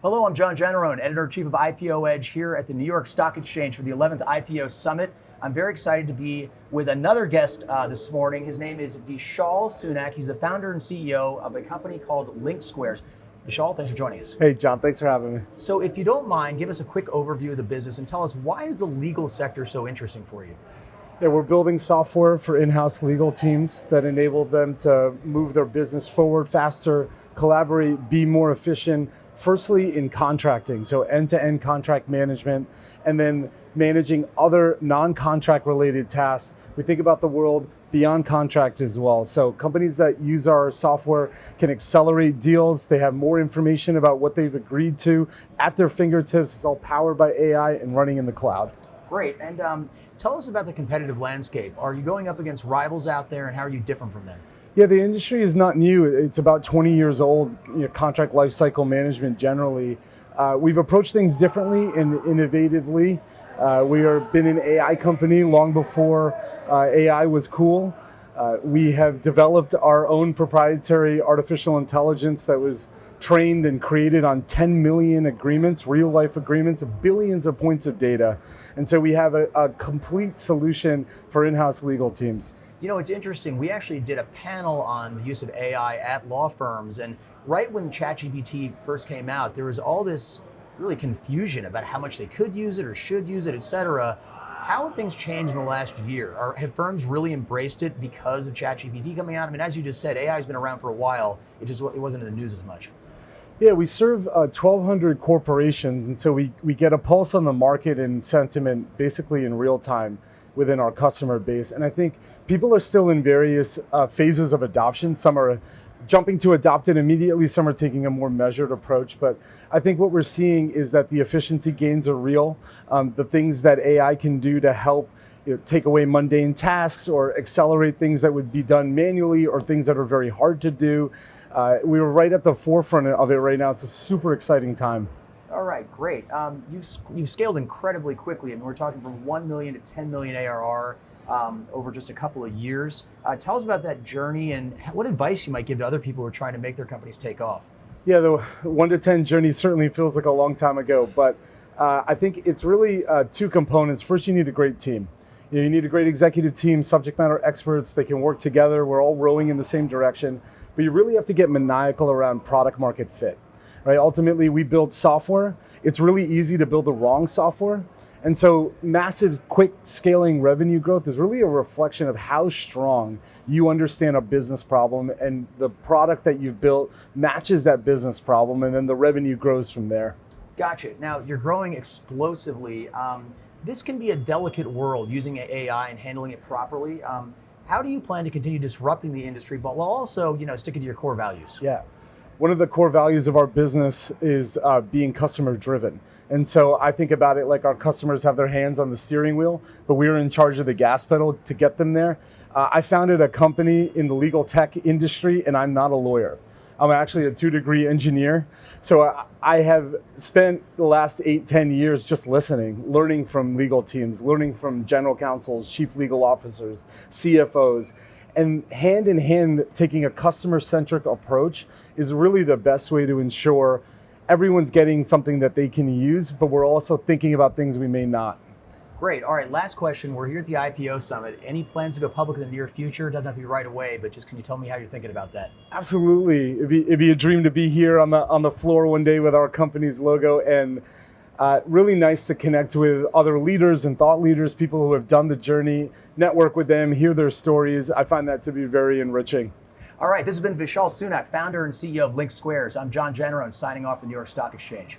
Hello, I'm John Generone, Editor-in-Chief of IPO Edge here at the New York Stock Exchange for the 11th IPO Summit. I'm very excited to be with another guest this morning. His name is Vishal Sunak. He's the founder and CEO of a company called LinkSquares. Vishal, thanks for joining us. Hey, John, thanks for having me. So if you don't mind, give us a quick overview of the business and tell us, why is the legal sector so interesting for you? Yeah, we're building software for in-house legal teams that enable them to move their business forward faster, collaborate, be more efficient. Firstly, in contracting, so end-to-end contract management, and then managing other non-contract related tasks. We think about the world beyond contract as well. So companies that use our software can accelerate deals. They have more information about what they've agreed to at their fingertips. It's all powered by AI and running in the cloud. Great, and tell us about the competitive landscape. Are you going up against rivals out there, and how are you different from them? Yeah, the industry is not new. It's about 20 years old, contract lifecycle management generally. We've approached things differently and innovatively. We have been an AI company long before AI was cool. We have developed our own proprietary artificial intelligence that was trained and created on 10 million agreements, real life agreements, billions of points of data. And so we have a complete solution for in-house legal teams. You know, it's interesting. We actually did a panel on the use of AI at law firms, and right when ChatGPT first came out, there was all this really confusion about how much they could use it or should use it, et cetera. How have things changed in the last year? Have firms really embraced it because of ChatGPT coming out? I mean, as you just said, AI has been around for a while. It wasn't in the news as much. Yeah, we serve 1,200 corporations, and so we get a pulse on the market and sentiment basically in real time within our customer base. And I think people are still in various phases of adoption. Some are jumping to adopt it immediately, some are taking a more measured approach. But I think what we're seeing is that the efficiency gains are real. The things that AI can do to help take away mundane tasks or accelerate things that would be done manually or things that are very hard to do. We were right at the forefront of it right now. It's a super exciting time. All right, great. You've scaled incredibly quickly. I mean, we're talking from 1 million to 10 million ARR over just a couple of years. Tell us about that journey and what advice you might give to other people who are trying to make their companies take off. Yeah, the 1 to 10 journey certainly feels like a long time ago, but I think it's really two components. First, you need a great team. You need a great executive team, subject matter experts. They can work together. We're all rowing in the same direction, but you really have to get maniacal around product market fit. Right? Ultimately, we build software. It's really easy to build the wrong software. And so massive, quick scaling revenue growth is really a reflection of how strong you understand a business problem, and the product that you've built matches that business problem, and then the revenue grows from there. Gotcha. Now, you're growing explosively. This can be a delicate world, using AI and handling it properly. How do you plan to continue disrupting the industry, but while also, sticking to your core values? Yeah. One of the core values of our business is being customer driven. And so I think about it like our customers have their hands on the steering wheel, but we're in charge of the gas pedal to get them there. I founded a company in the legal tech industry, and I'm not a lawyer. I'm actually a 2-degree engineer. So I have spent the last 8-10 years just listening, learning from legal teams, learning from general counsels, chief legal officers, CFOs. And hand in hand, taking a customer-centric approach is really the best way to ensure everyone's getting something that they can use, but we're also thinking about things we may not. Great. All right, last question. We're here at the IPO Summit. Any plans to go public in the near future? Doesn't have to be right away, but just can you tell me how you're thinking about that? Absolutely. It'd be a dream to be here on the floor one day with our company's logo, and really nice to connect with other leaders and thought leaders, people who have done the journey, network with them, hear their stories. I find that to be very enriching. All right, this has been Vishal Sunak, founder and CEO of LinkSquares. I'm John Generone, signing off the New York Stock Exchange.